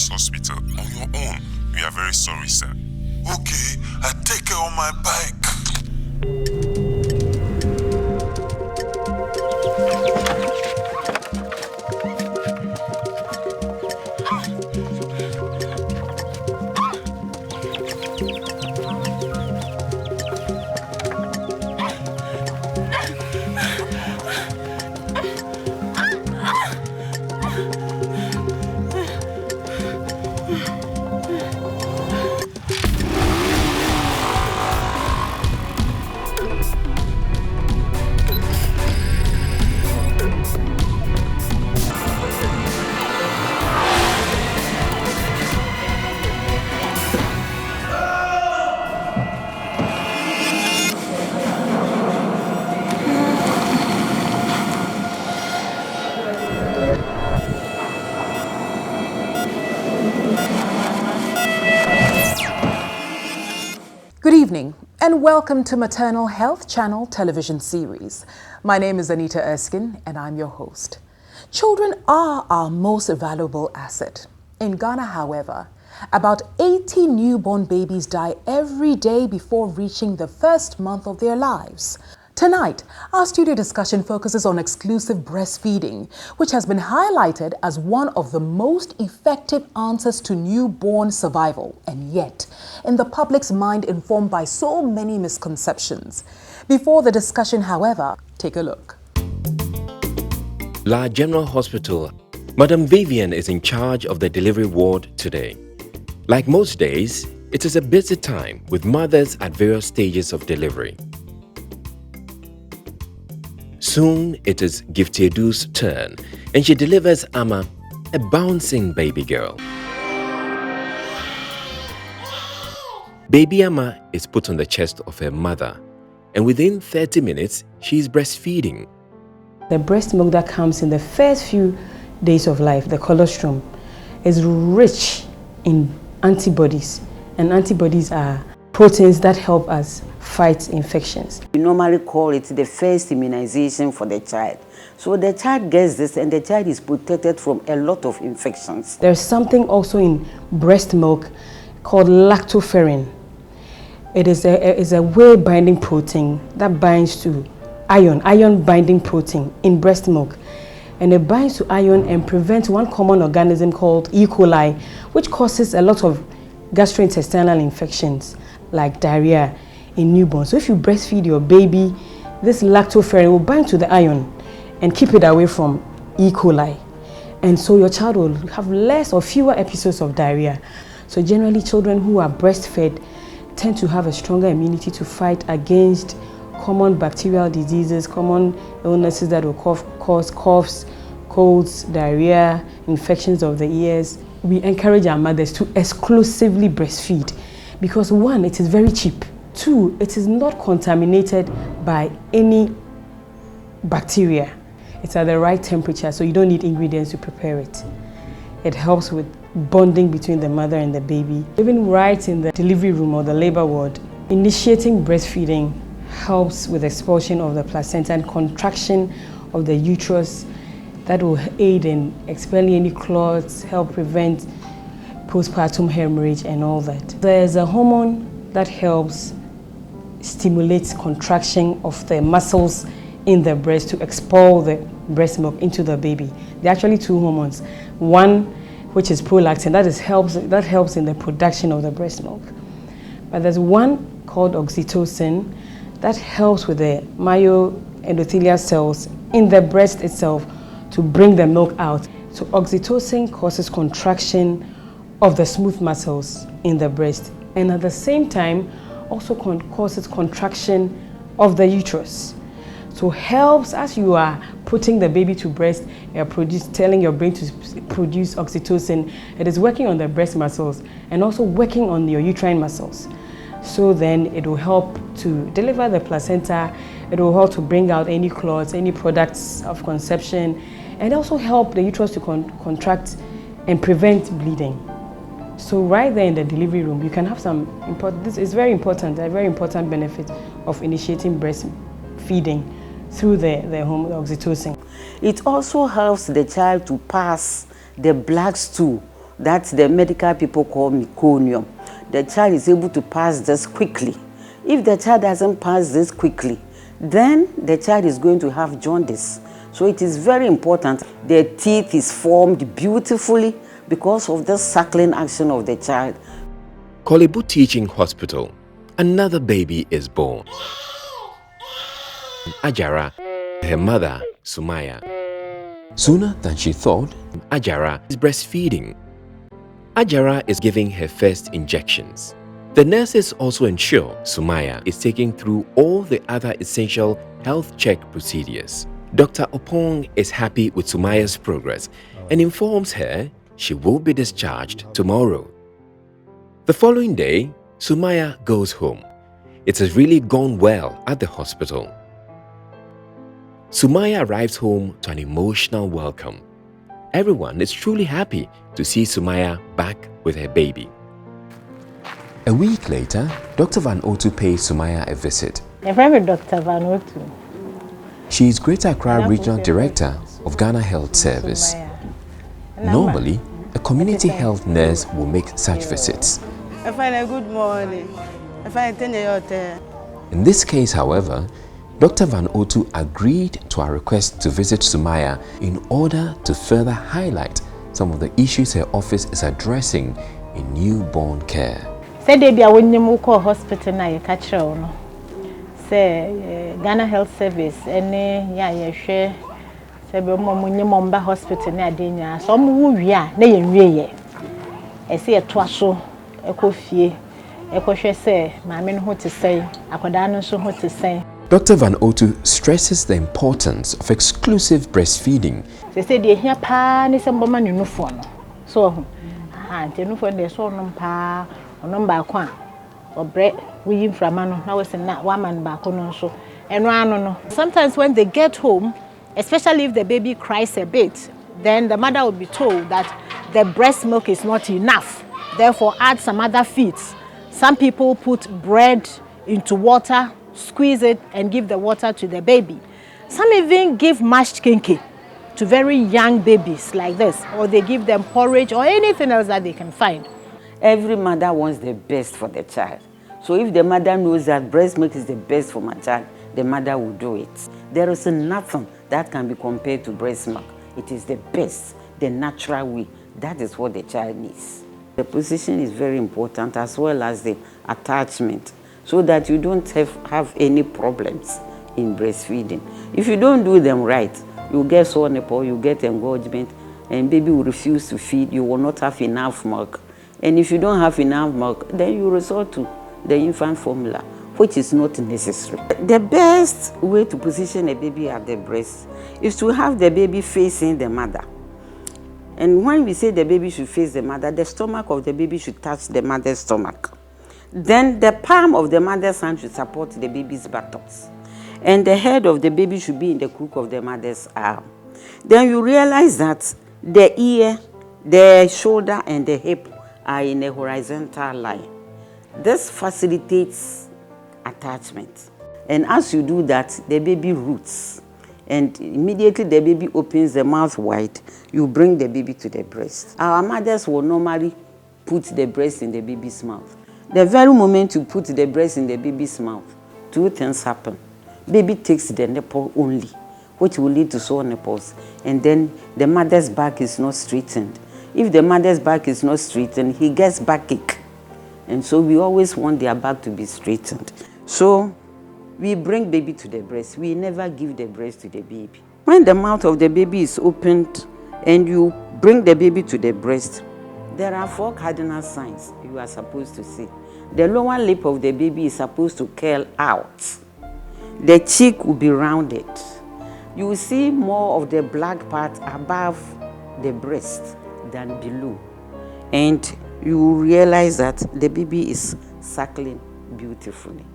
this hospital on your own. We are very sorry, sir. Okay, I take her on my bike. Good evening and welcome to Maternal Health Channel television series. My name is Anita Erskine and I'm your host. Children are our most valuable asset. In Ghana, however, about 80 newborn babies die every day before reaching the first month of their lives. Tonight, our studio discussion focuses on exclusive breastfeeding, which has been highlighted as one of the most effective answers to newborn survival, and yet, in the public's mind informed by so many misconceptions. Before the discussion, however, take a look. La General Hospital. Madam Vivian is in charge of the delivery ward today. Like most days, it is a busy time with mothers at various stages of delivery. Soon it is Giftedu's turn, and she delivers Amma, a bouncing baby girl. Baby Amma is put on the chest of her mother, and within 30 minutes, she is breastfeeding. The breast milk that comes in the first few days of life, the colostrum, is rich in antibodies, and antibodies are proteins that help us fight infections. We normally call it the first immunization for the child. So the child gets this and the child is protected from a lot of infections. There's something also in breast milk called lactoferrin. It is a whey binding protein that binds to iron binding protein in breast milk. And it binds to iron and prevents one common organism called E. coli, which causes a lot of gastrointestinal infections like diarrhea in newborns. So if you breastfeed your baby, this lactoferrin will bind to the iron and keep it away from E. coli. And so your child will have less or fewer episodes of diarrhea. So generally children who are breastfed tend to have a stronger immunity to fight against common bacterial diseases, common illnesses that will cause coughs, colds, diarrhea, infections of the ears. We encourage our mothers to exclusively breastfeed because one, it is very cheap. Two, it is not contaminated by any bacteria. It's at the right temperature, so you don't need ingredients to prepare it. It helps with bonding between the mother and the baby. Even right in the delivery room or the labor ward, initiating breastfeeding helps with expulsion of the placenta and contraction of the uterus that will aid in expelling any clots, help prevent postpartum hemorrhage and all that. There's a hormone that helps stimulate contraction of the muscles in the breast to expel the breast milk into the baby. There are actually two hormones. One, which is prolactin, that helps in the production of the breast milk. But there's one called oxytocin that helps with the myoendothelial cells in the breast itself to bring the milk out. So oxytocin causes contraction of the smooth muscles in the breast, and at the same time also causes contraction of the uterus. So helps as you are putting the baby to breast, you're telling your brain to produce oxytocin. It is working on the breast muscles and also working on your uterine muscles. So then it will help to deliver the placenta, it will help to bring out any clots, any products of conception, and also help the uterus to contract and prevent bleeding. So right there in the delivery room, you can have some important, this is very important, a very important benefit of initiating breastfeeding through the hormone oxytocin. It also helps the child to pass the black stool that the medical people call meconium. The child is able to pass this quickly. If the child doesn't pass this quickly, then the child is going to have jaundice. So it is very important. The teeth is formed beautifully because of the suckling action of the child. Kolebu Teaching Hospital. Another baby is born. Ajara, her mother, Sumaya. Sooner than she thought, Ajara is breastfeeding. Ajara is giving her first injections. The nurses also ensure Sumaya is taken through all the other essential health check procedures. Dr. Opong is happy with Sumaya's progress and informs her she will be discharged tomorrow. The following day, Sumaya goes home. It has really gone well at the hospital. Sumaya arrives home to an emotional welcome. Everyone is truly happy to see Sumaya back with her baby. A week later, Dr. Van Otu pays Sumaya a visit. My favorite Dr. Van Otu. She is Greater Accra Regional Director of Ghana Health Service. Normally, a community health nurse will make such visits. I find a good morning. I find 10 years. In this case, however, Dr. Van Otu agreed to our request to visit Sumaya in order to further highlight some of the issues her office is addressing in newborn care. Say they be a when you call hospital na you catch her. Say Ghana Health Service any ya share. Say be mumba hospital na denya. So mu wia na ye. I say a twaso, a coffee, a koshe say, mammy no to say, a kodano so what to say. Dr. Van Otu stresses the importance of exclusive breastfeeding. They say they hear pa ni some woman no phone. So, auntie no phone they saw no pa or number kwa or bread we from man now is not woman back on so and no. Sometimes when they get home, especially if the baby cries a bit, then the mother will be told that the breast milk is not enough. Therefore, add some other feeds. Some people put bread into water, squeeze it and give the water to the baby. Some even give mashed kinky to very young babies like this, or they give them porridge or anything else that they can find. Every mother wants the best for the child. So if the mother knows that breast milk is the best for my child, the mother will do it. There is nothing that can be compared to breast milk. It is the best, the natural way. That is what the child needs. The position is very important as well as the attachment, so that you don't have any problems in breastfeeding. If you don't do them right, you get sore nipple, you get engorgement, and baby will refuse to feed, you will not have enough milk. And if you don't have enough milk, then you resort to the infant formula, which is not necessary. The best way to position a baby at the breast is to have the baby facing the mother. And when we say the baby should face the mother, the stomach of the baby should touch the mother's stomach. Then the palm of the mother's hand should support the baby's buttocks. And the head of the baby should be in the crook of the mother's arm. Then you realize that the ear, the shoulder, and the hip are in a horizontal line. This facilitates attachment. And as you do that, the baby roots. And immediately the baby opens the mouth wide, you bring the baby to the breast. Our mothers will normally put the breast in the baby's mouth. The very moment you put the breast in the baby's mouth, two things happen. Baby takes the nipple only, which will lead to sore nipples. And then the mother's back is not straightened. If the mother's back is not straightened, he gets backache. And so we always want their back to be straightened. So we bring baby to the breast. We never give the breast to the baby. When the mouth of the baby is opened and you bring the baby to the breast, there are 4 cardinal signs you are supposed to see. The lower lip of the baby is supposed to curl out. The cheek will be rounded. You will see more of the black part above the breast than below. And you will realize that the baby is suckling beautifully.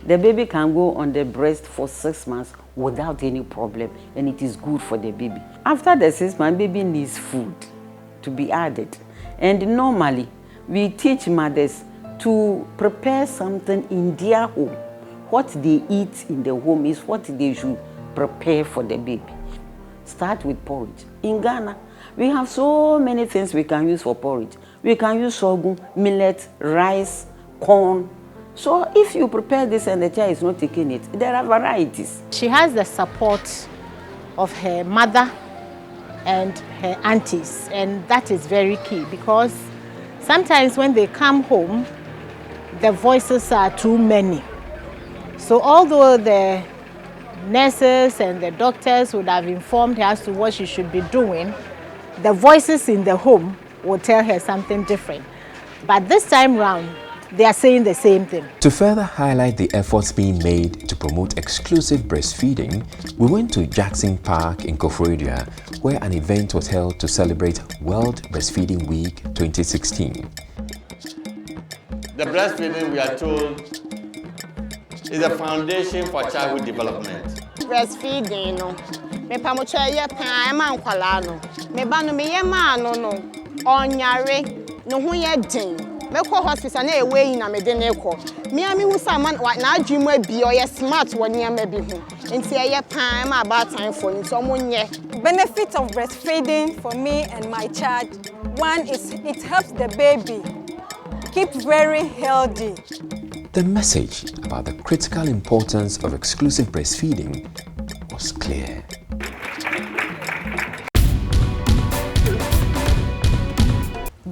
The baby can go on the breast for 6 months without any problem, and it is good for the baby. After the 6 months, baby needs food to be added. And normally, we teach mothers to prepare something in their home. What they eat in the home is what they should prepare for the baby. Start with porridge. In Ghana, We have so many things we can use for porridge. We can use sorghum, millet, rice, corn. So if you prepare this and the child is not taking it, there are varieties. She has the support of her mother and her aunties, and that is very key, because sometimes when they come home, the voices are too many. So although the nurses and the doctors would have informed her as to what she should be doing, the voices in the home will tell her something different. But this time round, they are saying the same thing. To further highlight the efforts being made to promote exclusive breastfeeding, we went to Jackson Park in Koforidua, where an event was held to celebrate World Breastfeeding Week 2016. The breastfeeding, we are told, is a foundation for childhood development. Breastfeeding, no. Me pamocha ye pan man kwala no. Me ba no me ye man no. Onyare no ho ye din. Me ko hospital na ewe na me de na ekọ. Me ami hu sa man na adwuma bi o ye smart woni am bi hu. Nti ye pan ma about time for ni so mo nye. Benefit of breastfeeding for me and my child, one is it helps the baby keep very healthy. The message about the critical importance of exclusive breastfeeding was clear.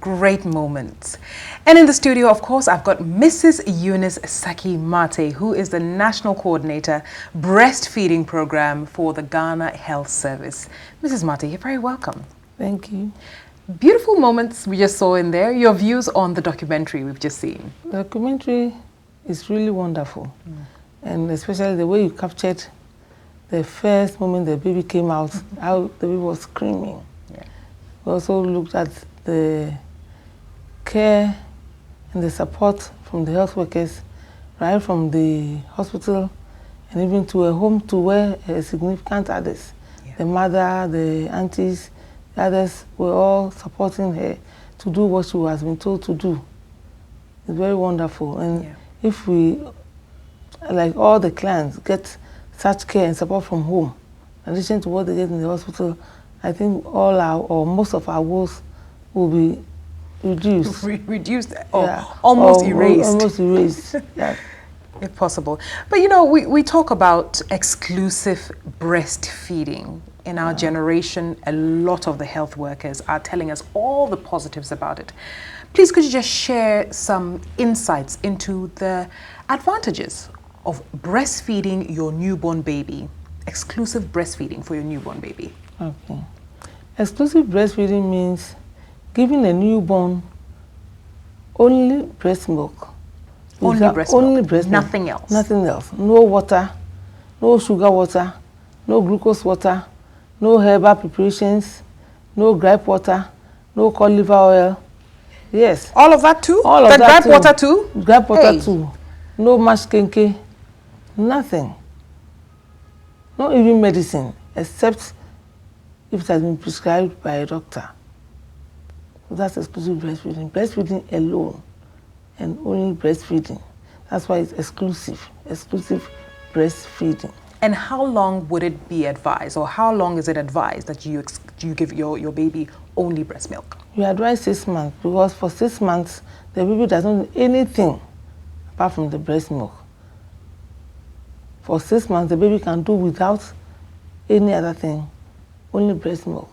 Great moments. And in the studio, of course, I've got Mrs. Eunice Saki Mate, who is the National Coordinator, Breastfeeding Program for the Ghana Health Service. Mrs. Mate, you're very welcome. Thank you. Beautiful moments we just saw in there. Your views on the documentary we've just seen. The documentary is really wonderful. And especially the way you captured the first moment the baby came out, how the baby was screaming. Yeah. We also looked at the care and the support from the health workers, right from the hospital and even to a home to where significant others, the mother, the aunties, the others were all supporting her to do what she has been told to do. It's very wonderful. And if we, like all the clients, get such care and support from home, in addition to what they get in the hospital, I think all our, or most of our woes will be reduced. Reduced or almost erased. Almost erased, yeah. If possible. But you know, we talk about exclusive breastfeeding. In our generation, a lot of the health workers are telling us all the positives about it. Please, could you just share some insights into the advantages of breastfeeding your newborn baby, exclusive breastfeeding for your newborn baby? Okay. Exclusive breastfeeding means giving a newborn only breast milk. Only breast milk? Only breast milk. Nothing else? Nothing else. No water, no sugar water, no glucose water, no herbal preparations, no gripe water, no cod liver oil. Yes. All of that too? All of that gripe too. water too? Gripe water too. No mashed kenke. Nothing. Not even medicine, except if it has been prescribed by a doctor. So that's exclusive breastfeeding. Breastfeeding alone and only breastfeeding. That's why it's exclusive breastfeeding. And how long would it be advised, or how long is it advised that you give your baby only breast milk? You advise 6 months, because for 6 months, the baby doesn't need anything apart from the breast milk. For 6 months, the baby can do without any other thing, only breast milk.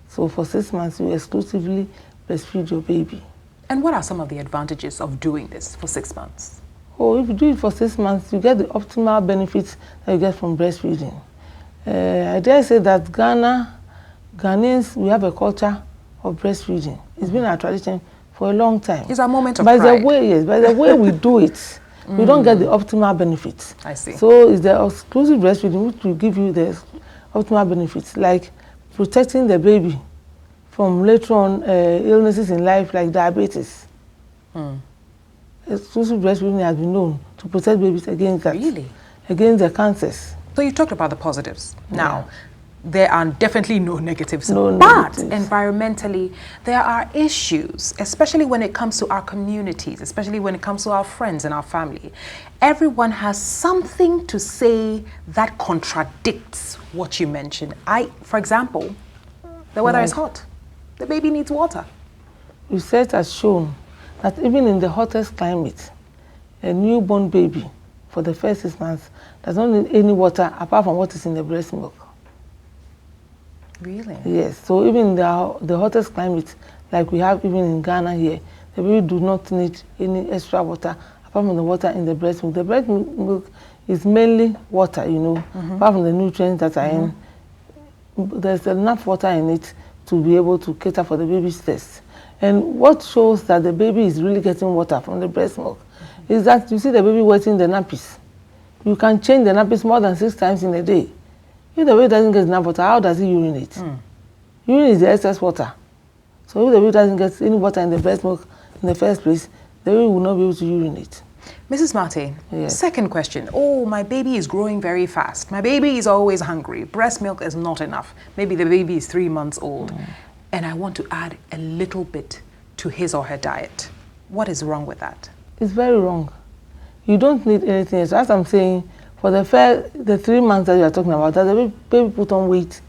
So for 6 months, you exclusively breastfeed your baby. And what are some of the advantages of doing this for 6 months? Oh, if you do it for 6 months, you get the optimal benefits that you get from breastfeeding. I dare say that Ghanaians, we have a culture of breastfeeding. It's been our tradition for a long time. It's our moment of pride. By the way we do it, we don't get the optimal benefits. I see. So it's the exclusive breastfeeding which will give you the optimal benefits, like protecting the baby from later on illnesses in life like diabetes. Exclusive breastfeeding has been known to protect babies against that. Really? Against the cancers. So you talked about the positives. Now, there are definitely no negatives. No but negatives. Environmentally, there are issues, especially when it comes to our communities, especially when it comes to our friends and our family. Everyone has something to say that contradicts what you mentioned. For example, the weather is hot. The baby needs water. Research has shown that even in the hottest climate, a newborn baby for the first 6 months does not need any water apart from what is in the breast milk. Really? Yes. So even in the hottest climate, like we have even in Ghana here, the baby do not need any extra water apart from the water in the breast milk. The breast milk is mainly water, you know, apart from the nutrients that are in. There's enough water in it to be able to cater for the baby's thirst. And what shows that the baby is really getting water from the breast milk is that you see the baby wetting the nappies. You can change the nappies more than 6 times in a day. If the baby doesn't get enough water, how does he urinate? Urine is the excess water. So if the baby doesn't get any water in the breast milk in the first place, the baby will not be able to urinate. Mrs. Mate, Yes. second question. Oh, my baby is growing very fast. My baby is always hungry. Breast milk is not enough. Maybe the baby is 3 months old. And I want to add a little bit to his or her diet. What is wrong with that? It's very wrong. You don't need anything else. As I'm saying, for the 3 months that you are talking about, that the baby put on weight.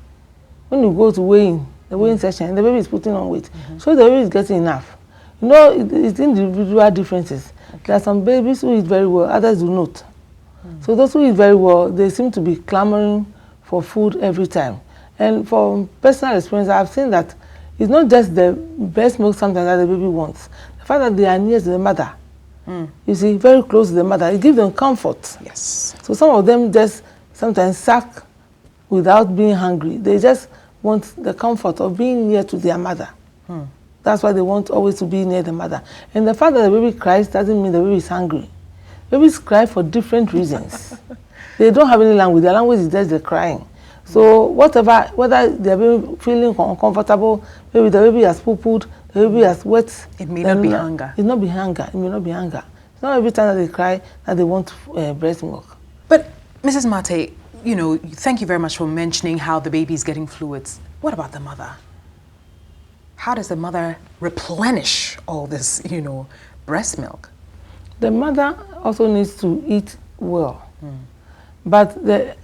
When you go to weighing, the weighing session, the baby is putting on weight. So the baby is getting enough. You know, it's individual differences. There are some babies who eat very well, others do not. So those who eat very well, they seem to be clamoring for food every time. And from personal experience, I've seen that it's not just the breast milk sometimes that the baby wants. The fact that they are near to the mother, you see, very close to the mother, it gives them comfort. Yes. So some of them just sometimes suck without being hungry. They just want the comfort of being near to their mother. That's why they want always to be near the mother. And the fact that the baby cries doesn't mean the baby is hungry. Babies cry for different reasons. They don't have any language. Their language is just the crying. So whether they're feeling uncomfortable, maybe the baby has poo-pooed, the baby has wet. It may not be hunger. It may not be hunger. It may not be hunger. It's not every time that they cry that they want breast milk. But Mrs. Mate, you know, thank you very much for mentioning how the baby is getting fluids. What about the mother? How does the mother replenish all this, you know, breast milk? The mother also needs to eat well. But the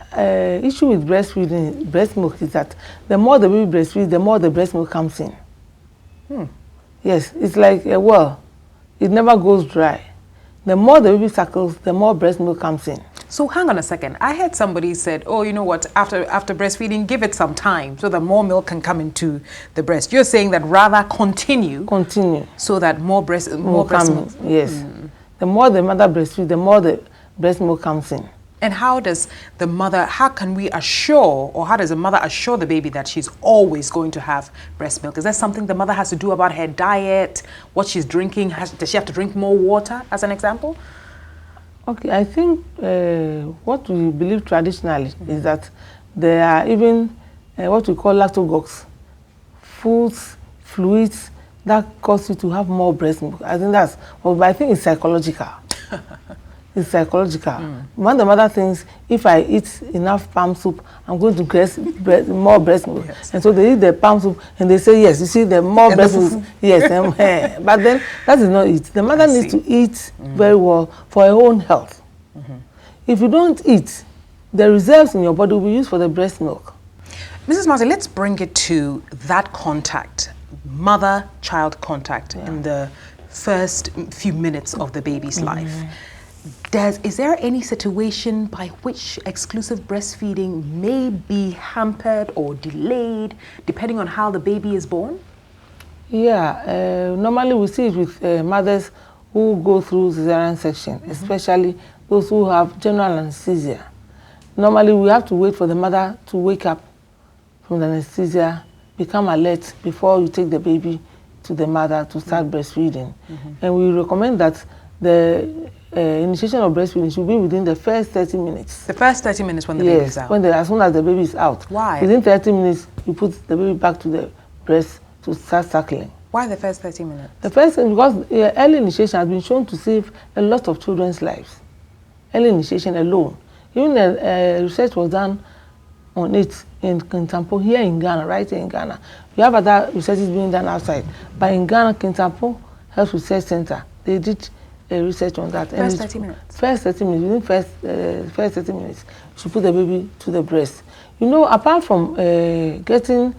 issue with breastfeeding, breast milk, is that the more the baby breastfeeds, the more the breast milk comes in. Yes, it's like a well. It never goes dry. The more the baby suckles, the more breast milk comes in. So hang on a second. I heard somebody said, oh, you know what, after breastfeeding, give it some time so that more milk can come into the breast. You're saying that rather continue. So that more breast milk. Yes. The more the mother breastfeeds, the more the breast milk comes in. And how does the mother, how can we assure, or how does the mother assure the baby that she's always going to have breast milk? Is there something the mother has to do about her diet, what she's drinking? Does she have to drink more water, as an example? Okay, I think what we believe traditionally is that there are even what we call lactogogues, foods, fluids that cause you to have more breast milk. I think that's, well, I think it's psychological. It's psychological. When the mother thinks, if I eat enough palm soup, I'm going to get more breast milk. Yes. And so they eat the palm soup and they say, yes, you see, the more breast milk. Yes, but then that is not it. The mother needs to eat very well for her own health. If you don't eat, the reserves in your body will be used for the breast milk. Mrs. Martin, let's bring it to that contact, mother-child contact in the first few minutes of the baby's life. Is there any situation by which exclusive breastfeeding may be hampered or delayed depending on how the baby is born? Yeah, normally we see it with mothers who go through cesarean section, especially those who have general anesthesia. Normally we have to wait for the mother to wake up from the anesthesia, become alert before you take the baby to the mother to start breastfeeding. And we recommend that the initiation of breastfeeding should be within the first 30 minutes. The first 30 minutes when the baby is out? As soon as the baby is out. Why? Within 30 minutes, you put the baby back to the breast to start suckling. Why the first 30 minutes? The first, because early initiation has been shown to save a lot of children's lives. Early initiation alone. Even research was done on it in Kintampo, here in Ghana, right here in Ghana. We have other researches being done outside. But in Ghana, Kintampo Health Research Center, they did research on that. First 30 minutes? First 30 minutes. Within first 30 minutes, you should put the baby to the breast. You know, apart from getting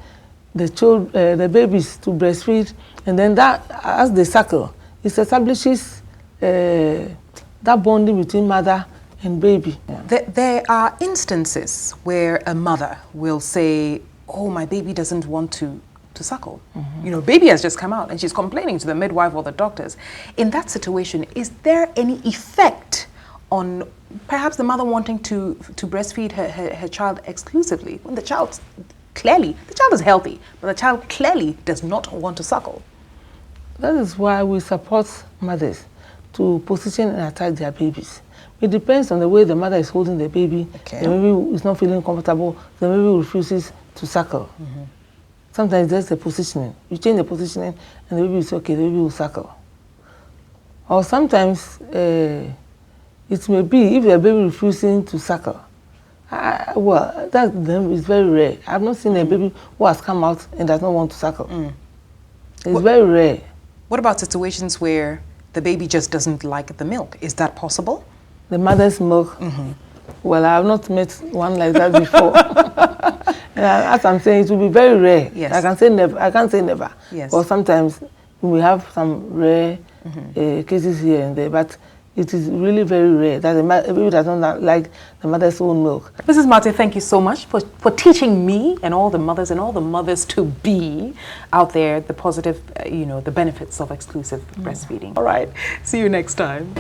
the babies to breastfeed, and then that, as they suckle, it establishes that bonding between mother and baby. Yeah. There are instances where a mother will say, oh, my baby doesn't want to suckle. You know, baby has just come out and she's complaining to the midwife or the doctors. In that situation, is there any effect on perhaps the mother wanting to breastfeed her child exclusively when the child is healthy, but the child clearly does not want to suckle? That is why we support mothers to position and attack their babies. It depends on the way the mother is holding the baby. Okay. The baby is not feeling comfortable, the baby refuses to suckle. Sometimes that's the positioning. You change the positioning and the baby is okay, the baby will suckle. Or sometimes it may be if the baby refusing to suckle. Well, that is very rare. I've not seen a baby who has come out and does not want to suckle. It's very rare. What about situations where the baby just doesn't like the milk? Is that possible? The mother's milk? Well, I have not met one like that before. As I'm saying, it will be very rare. Yes. I can't say never. Yes. Or sometimes we have some rare cases here and there, but it is really very rare that a baby does not like the mother's own milk. Mrs. Marte, thank you so much for teaching me and all the mothers to be out there the positive, the benefits of exclusive breastfeeding. All right, see you next time.